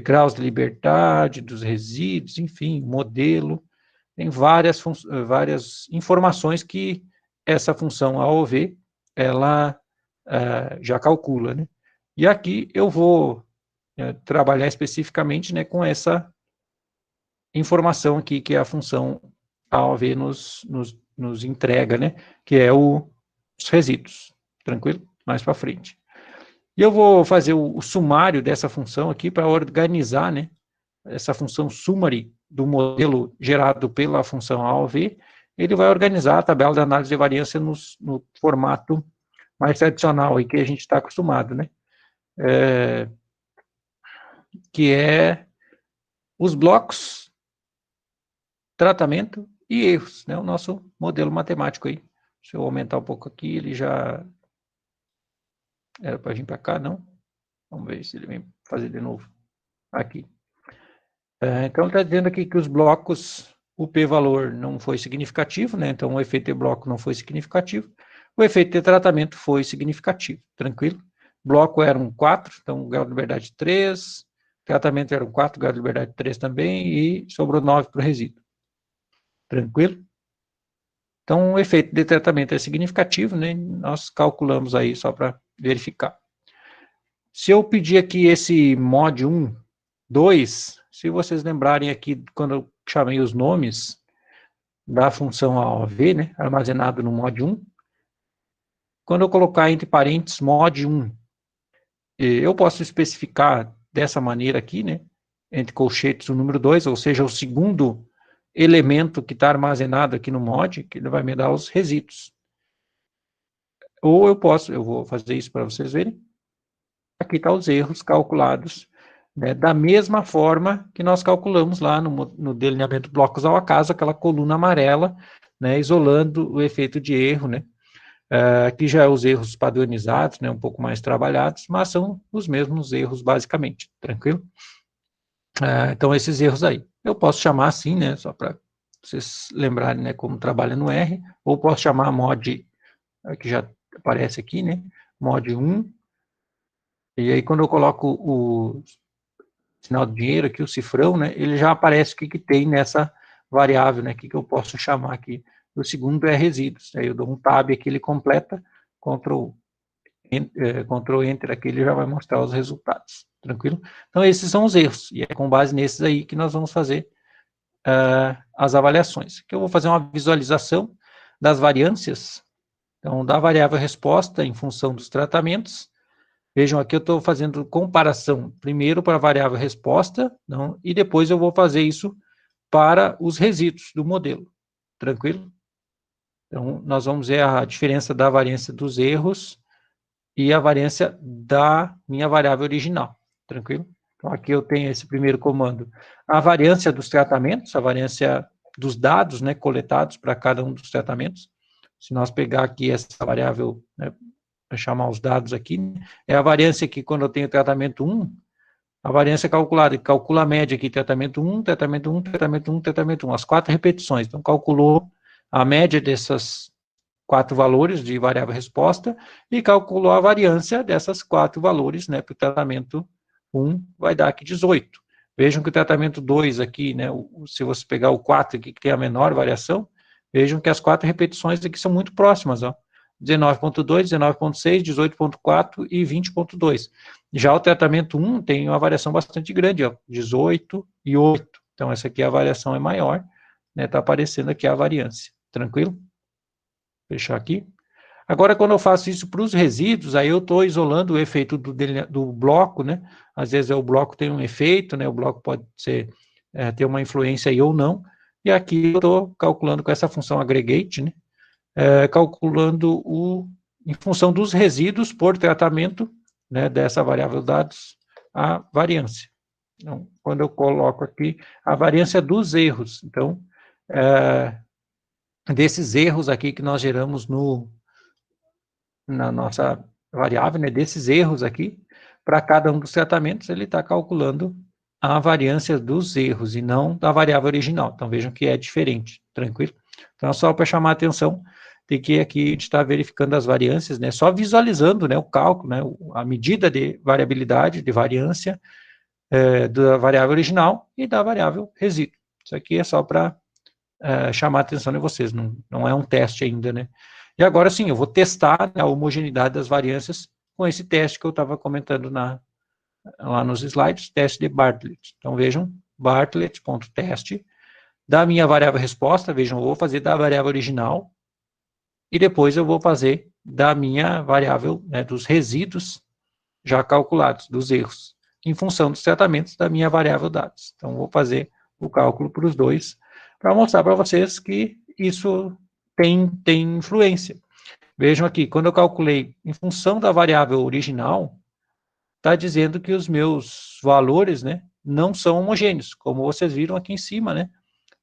Speaker 1: graus de liberdade dos resíduos, enfim, modelo, tem várias informações que essa função AOV, ela já calcula, né, e aqui eu vou trabalhar especificamente, né, com essa informação aqui que a função AOV nos entrega, né, que é os resíduos, tranquilo? Mais para frente. E eu vou fazer o sumário dessa função aqui para organizar, né, essa função summary do modelo gerado pela função AOV, ele vai organizar a tabela de análise de variância no formato mais tradicional aí que a gente está acostumado, né, que é os blocos, tratamento e erros, né, o nosso modelo matemático aí. Deixa eu aumentar um pouco aqui, ele já era para vir para cá, não? Vamos ver se ele vem fazer de novo. Aqui. Então, está dizendo aqui que os blocos, o p-valor não foi significativo, né? Então o efeito de bloco não foi significativo. O efeito de tratamento foi significativo, tranquilo? Bloco era um 4, então grau de liberdade 3, tratamento era um 4, grau de liberdade 3 também, e sobrou 9 para o resíduo. Tranquilo? Então, o efeito de tratamento é significativo, né? Nós calculamos aí só para verificar. Se eu pedir aqui esse mod 1, 2, se vocês lembrarem aqui, quando eu chamei os nomes da função AOV, né, armazenado no mod 1, quando eu colocar entre parênteses mod 1, eu posso especificar dessa maneira aqui, né, entre colchetes o número 2, ou seja, o segundo elemento que está armazenado aqui no mod, que ele vai me dar os resíduos. Ou eu vou fazer isso para vocês verem, aqui está os erros calculados, né, da mesma forma que nós calculamos lá no delineamento blocos ao acaso, aquela coluna amarela, né, isolando o efeito de erro, né, aqui já é os erros padronizados, né, um pouco mais trabalhados, mas são os mesmos erros basicamente, tranquilo? Então esses erros aí, eu posso chamar assim, né, só para vocês lembrarem, né, como trabalha no R, ou posso chamar mod, que já aparece aqui, né, mod 1, e aí quando eu coloco o sinal de dinheiro aqui, o cifrão, né, ele já aparece o que tem nessa variável, né, que eu posso chamar aqui. O segundo é resíduos, aí eu dou um tab aqui, ele completa, Ctrl Enter aqui, ele já vai mostrar os resultados, tranquilo? Então esses são os erros, e é com base nesses aí que nós vamos fazer as avaliações. Aqui eu vou fazer uma visualização das variâncias, então da variável resposta em função dos tratamentos. Vejam aqui, eu estou fazendo comparação primeiro para a variável resposta, não, e depois eu vou fazer isso para os resíduos do modelo. Tranquilo? Então, nós vamos ver a diferença da variância dos erros e a variância da minha variável original. Tranquilo? Então, aqui eu tenho esse primeiro comando. A variância dos tratamentos, a variância dos dados, né, coletados para cada um dos tratamentos. Se nós pegar aqui essa variável, né, para chamar os dados aqui, é a variância que quando eu tenho tratamento 1, a variância é calculada, calcula a média aqui, tratamento 1, tratamento 1, tratamento 1, tratamento 1, as 4 repetições. Então, calculou a média dessas 4 valores de variável resposta e calculou a variância dessas 4 valores, né, para o tratamento 1 vai dar aqui 18. Vejam que o tratamento 2 aqui, né, se você pegar o 4 aqui, que tem a menor variação, vejam que as 4 repetições aqui são muito próximas, ó. 19.2, 19.6, 18.4 e 20.2. Já o tratamento 1 tem uma variação bastante grande, ó, 18 e 8. Então, essa aqui a variação é maior, né, tá aparecendo aqui a variância. Tranquilo? Fechar aqui. Agora, quando eu faço isso para os resíduos, aí eu estou isolando o efeito do bloco, né? Às vezes o bloco tem um efeito, né? O bloco pode ter uma influência aí ou não. E aqui eu estou calculando com essa função aggregate, né? Calculando em função dos resíduos por tratamento, né, dessa variável dados, a variância. Então, quando eu coloco aqui a variância dos erros, então, desses erros aqui que nós geramos na nossa variável, né, desses erros aqui, para cada um dos tratamentos, ele está calculando a variância dos erros e não da variável original. Então, vejam que é diferente, tranquilo? Então, só para chamar a atenção de que aqui a gente está verificando as variâncias, né, só visualizando, né, o cálculo, né, a medida de variabilidade, de variância da variável original e da variável resíduo. Isso aqui é só para chamar a atenção de vocês, não é um teste ainda, né? E agora sim, eu vou testar a homogeneidade das variâncias com esse teste que eu estava comentando lá nos slides, teste de Bartlett. Então vejam, Bartlett.teste, da minha variável resposta, vejam, eu vou fazer da variável original, e depois eu vou fazer da minha variável, né, dos resíduos já calculados, dos erros, em função dos tratamentos da minha variável dados. Então, vou fazer o cálculo para os dois, para mostrar para vocês que isso tem influência. Vejam aqui, quando eu calculei em função da variável original, está dizendo que os meus valores, né, não são homogêneos, como vocês viram aqui em cima, né?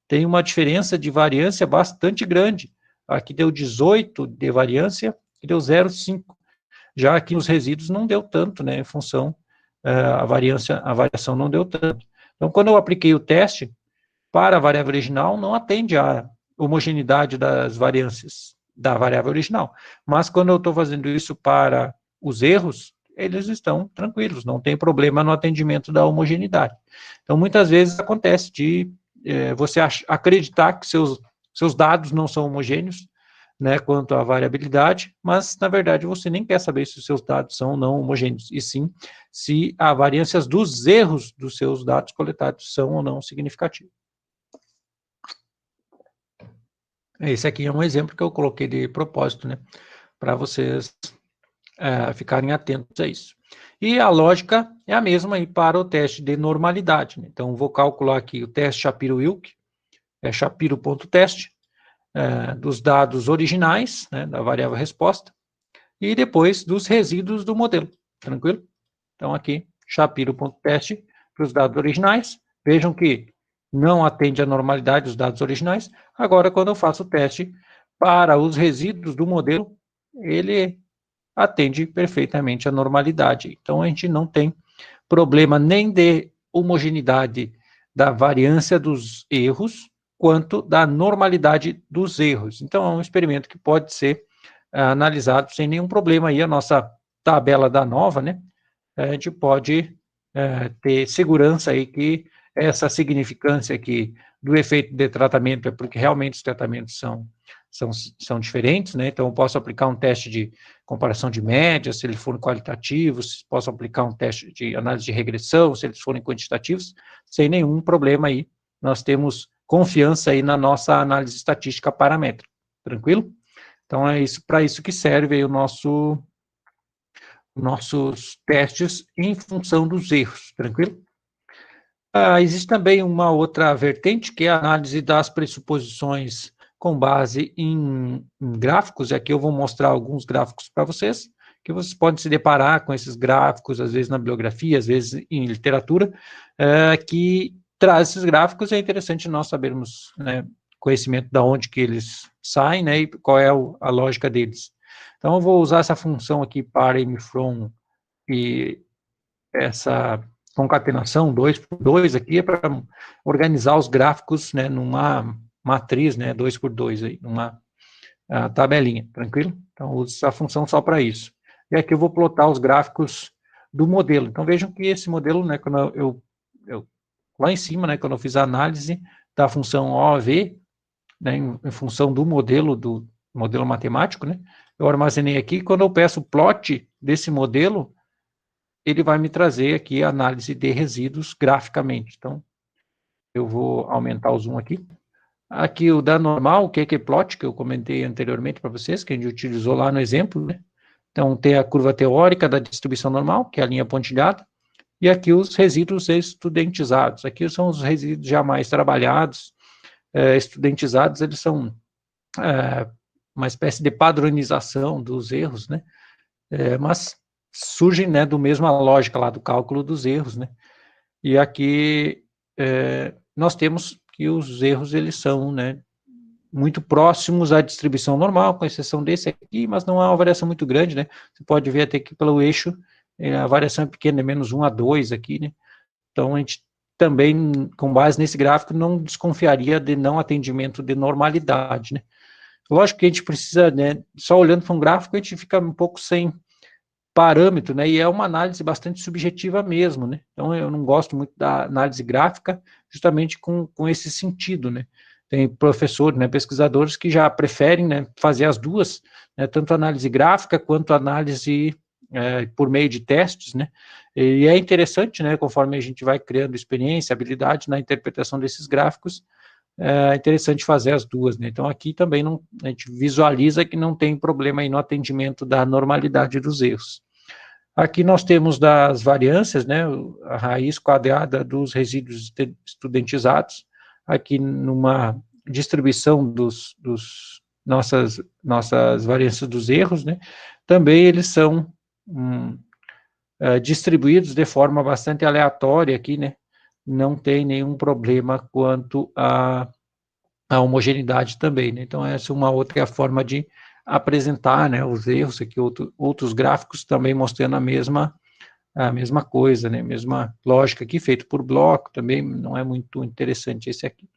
Speaker 1: Tem uma diferença de variância bastante grande. Aqui deu 18 de variância, aqui deu 0,5. Já aqui nos resíduos não deu tanto, né, em função, a variação não deu tanto. Então, quando eu apliquei o teste, para a variável original não atende à homogeneidade das variâncias da variável original. Mas quando eu estou fazendo isso para os erros, eles estão tranquilos, não tem problema no atendimento da homogeneidade. Então, muitas vezes acontece de você acreditar que seus dados não são homogêneos, né, quanto à variabilidade, mas, na verdade, você nem quer saber se os seus dados são ou não homogêneos, e sim se as variâncias dos erros dos seus dados coletados são ou não significativos. Esse aqui é um exemplo que eu coloquei de propósito, né, para vocês ficarem atentos a isso. E a lógica é a mesma aí para o teste de normalidade, né? Então, vou calcular aqui o teste Shapiro-Wilk, Shapiro.teste, dos dados originais, né, da variável resposta, e depois dos resíduos do modelo, tranquilo? Então, aqui, Shapiro.teste para os dados originais. Vejam que não atende à normalidade dos dados originais. Agora, quando eu faço o teste para os resíduos do modelo, ele atende perfeitamente à normalidade. Então, a gente não tem problema nem de homogeneidade da variância dos erros, quanto da normalidade dos erros. Então, é um experimento que pode ser analisado sem nenhum problema. Aí, a nossa tabela da nova, né? A gente pode ter segurança aí que essa significância aqui do efeito de tratamento é porque realmente os tratamentos são diferentes, né? Então, eu posso aplicar um teste de comparação de médias, se eles forem qualitativos, posso aplicar um teste de análise de regressão, se eles forem quantitativos, sem nenhum problema aí. Nós temos confiança aí na nossa análise estatística paramétrica, tranquilo? Então, é isso, para isso que serve aí nossos testes em função dos erros, tranquilo? Existe também uma outra vertente, que é a análise das pressuposições com base em gráficos, e aqui eu vou mostrar alguns gráficos para vocês, que vocês podem se deparar com esses gráficos, às vezes na bibliografia, às vezes em literatura, que traz esses gráficos, é interessante nós sabermos, né, conhecimento de onde que eles saem, né, e qual é a lógica deles. Então, eu vou usar essa função aqui para mfrom e essa concatenação 2 por 2 aqui é para organizar os gráficos, né, numa matriz, né, 2 por 2 aí, numa tabelinha, tranquilo? Então, uso essa função só para isso. E aqui eu vou plotar os gráficos do modelo. Então, vejam que esse modelo, né, quando eu lá em cima, né, quando eu fiz a análise da função OV, né, em função do modelo matemático, né, eu armazenei aqui, quando eu peço o plot desse modelo, ele vai me trazer aqui a análise de resíduos graficamente. Então, eu vou aumentar o zoom aqui. Aqui o da normal, o QQ-plot, que eu comentei anteriormente para vocês, que a gente utilizou lá no exemplo, né? Então, tem a curva teórica da distribuição normal, que é a linha pontilhada, e aqui os resíduos estudentizados. Aqui são os resíduos já mais trabalhados, estudentizados, eles são uma espécie de padronização dos erros, né? Mas surgem, né, do mesma lógica lá do cálculo dos erros, né? E aqui nós temos que os erros, eles são, né, muito próximos à distribuição normal, com exceção desse aqui, mas não é uma variação muito grande, né? Você pode ver até que pelo eixo, a variação é pequena, é menos 1 a 2 aqui, né? Então, a gente também, com base nesse gráfico, não desconfiaria de não atendimento de normalidade, né? Lógico que a gente precisa, né, só olhando para um gráfico, a gente fica um pouco sem parâmetro, né, e é uma análise bastante subjetiva mesmo, né, então eu não gosto muito da análise gráfica, justamente com esse sentido, né, tem professores, né, pesquisadores que já preferem, né, fazer as duas, né, tanto análise gráfica quanto análise por meio de testes, né, e é interessante, né, conforme a gente vai criando experiência, habilidade na interpretação desses gráficos, é interessante fazer as duas, né, então aqui também a gente visualiza que não tem problema aí no atendimento da normalidade dos erros. Aqui nós temos das variâncias, né, a raiz quadrada dos resíduos estudentizados, aqui numa distribuição nossas variâncias dos erros, né, também eles são distribuídos de forma bastante aleatória aqui, né, não tem nenhum problema quanto à homogeneidade também, né, então essa é uma outra forma de apresentar, né, os erros, aqui outros gráficos também mostrando a mesma coisa, né, mesma lógica aqui, feito por bloco, também não é muito interessante esse aqui.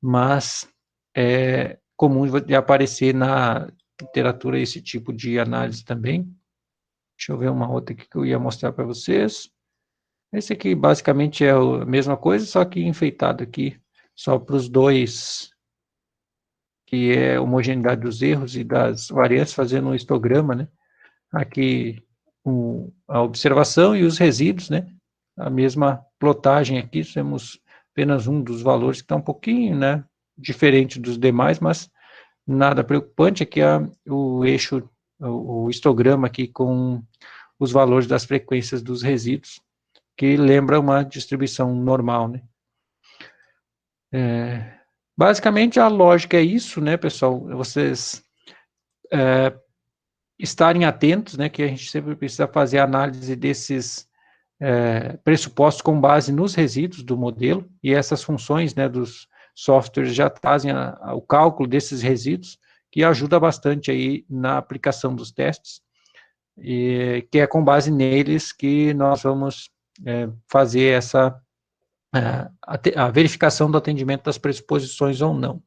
Speaker 1: mas é comum de aparecer na literatura esse tipo de análise também. Deixa eu ver uma outra aqui que eu ia mostrar para vocês. Esse aqui basicamente é a mesma coisa, só que enfeitado aqui, só para os dois, que é a homogeneidade dos erros e das variantes, fazendo um histograma, né? Aqui a observação e os resíduos, né? A mesma plotagem aqui, temos apenas um dos valores que está um pouquinho, né? Diferente dos demais, mas nada preocupante. Aqui é o eixo, o histograma aqui com os valores das frequências dos resíduos, que lembra uma distribuição normal, né? Basicamente, a lógica é isso, né, pessoal? Vocês estarem atentos, né, que a gente sempre precisa fazer a análise desses pressupostos com base nos resíduos do modelo, e essas funções, né, dos softwares já trazem o cálculo desses resíduos, que ajuda bastante aí na aplicação dos testes, e que é com base neles que nós vamos fazer essa a verificação do atendimento das pressuposições ou não.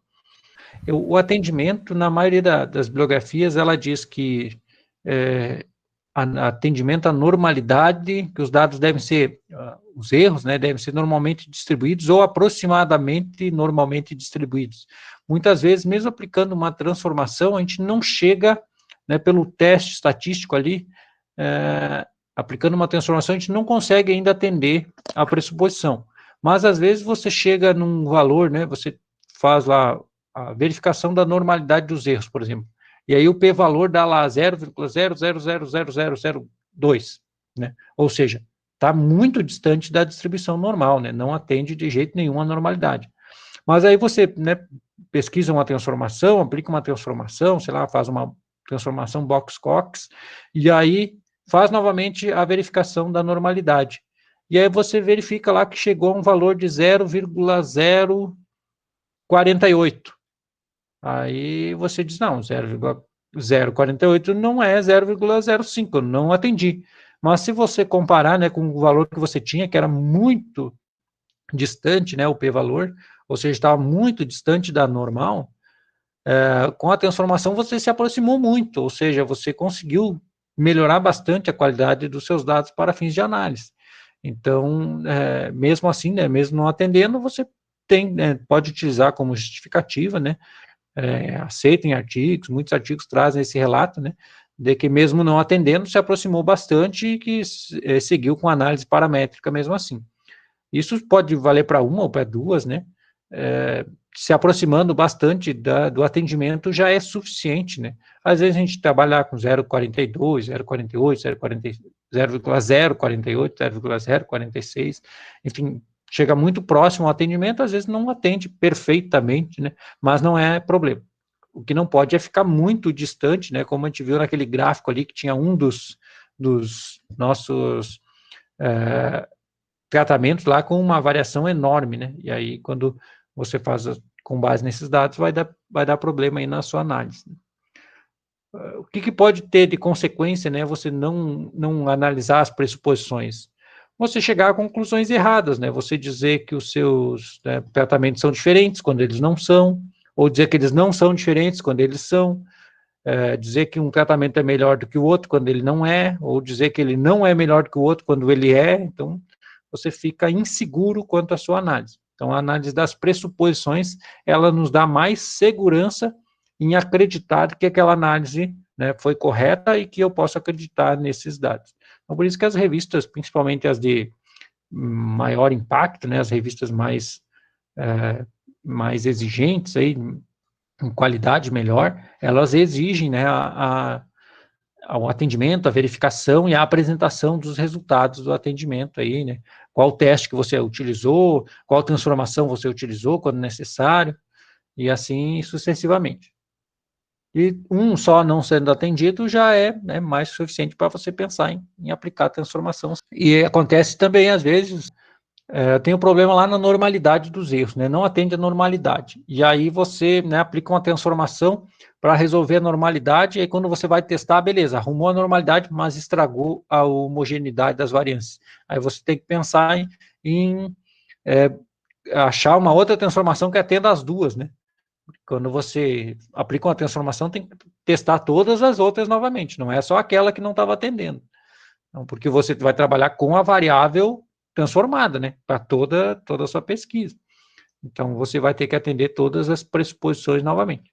Speaker 1: O atendimento, na maioria das bibliografias, ela diz que atendimento à normalidade, que os dados devem ser, os erros, né, devem ser normalmente distribuídos ou aproximadamente normalmente distribuídos. Muitas vezes, mesmo aplicando uma transformação, a gente não chega, né, pelo teste estatístico ali, aplicando uma transformação, a gente não consegue ainda atender a pressuposição. Mas, às vezes, você chega num valor, né, você faz lá a verificação da normalidade dos erros, por exemplo, e aí o p-valor dá lá 0,000002, né? Ou seja, está muito distante da distribuição normal, né? Não atende de jeito nenhum a normalidade. Mas aí você, né, pesquisa uma transformação, aplica uma transformação, sei lá, faz uma transformação Box-Cox, e aí faz novamente a verificação da normalidade. E aí você verifica lá que chegou a um valor de 0,048. Aí você diz, não, 0,048 não é 0,05, eu não atendi. Mas se você comparar, né, com o valor que você tinha, que era muito distante, né, o p-valor, ou seja, estava muito distante da normal, com a transformação você se aproximou muito, ou seja, você conseguiu melhorar bastante a qualidade dos seus dados para fins de análise. Então, mesmo assim, né, mesmo não atendendo, você pode utilizar como justificativa, né, aceitem artigos, muitos artigos trazem esse relato, né, de que mesmo não atendendo, se aproximou bastante e que seguiu com análise paramétrica mesmo assim. Isso pode valer para uma ou para duas, né, se aproximando bastante do atendimento já é suficiente, né. Às vezes a gente trabalha com 0,42, 0,48, 0,048, 0,046, enfim, chega muito próximo ao atendimento, às vezes não atende perfeitamente, né, mas não é problema. O que não pode é ficar muito distante, né, como a gente viu naquele gráfico ali, que tinha um dos nossos tratamentos lá com uma variação enorme, né, e aí quando você faz com base nesses dados, vai dar problema aí na sua análise. O que pode ter de consequência, né, você não analisar as pressuposições? Você chegar a conclusões erradas, né, você dizer que os seus, né, tratamentos são diferentes quando eles não são, ou dizer que eles não são diferentes quando eles são, dizer que um tratamento é melhor do que o outro quando ele não é, ou dizer que ele não é melhor do que o outro quando ele é, então você fica inseguro quanto à sua análise. Então, a análise das pressuposições, ela nos dá mais segurança em acreditar que aquela análise, né, foi correta e que eu posso acreditar nesses dados. Então, por isso que as revistas, principalmente as de maior impacto, né, as revistas mais exigentes, aí, em qualidade melhor, elas exigem, né, ao atendimento, a verificação e a apresentação dos resultados do atendimento aí, né? Qual teste que você utilizou, qual transformação você utilizou quando necessário, e assim sucessivamente. E um só não sendo atendido já é, né, mais suficiente para você pensar em aplicar a transformação. E acontece também, às vezes, tem um problema lá na normalidade dos erros, né? Não atende a normalidade. E aí você, né, aplica uma transformação para resolver a normalidade, e aí quando você vai testar, beleza, arrumou a normalidade, mas estragou a homogeneidade das variâncias. Aí você tem que pensar em achar uma outra transformação que atenda as duas, né? Quando você aplica uma transformação, tem que testar todas as outras novamente, não é só aquela que não estava atendendo. Então, porque você vai trabalhar com a variável transformada, né? Para toda a sua pesquisa. Então, você vai ter que atender todas as pressuposições novamente.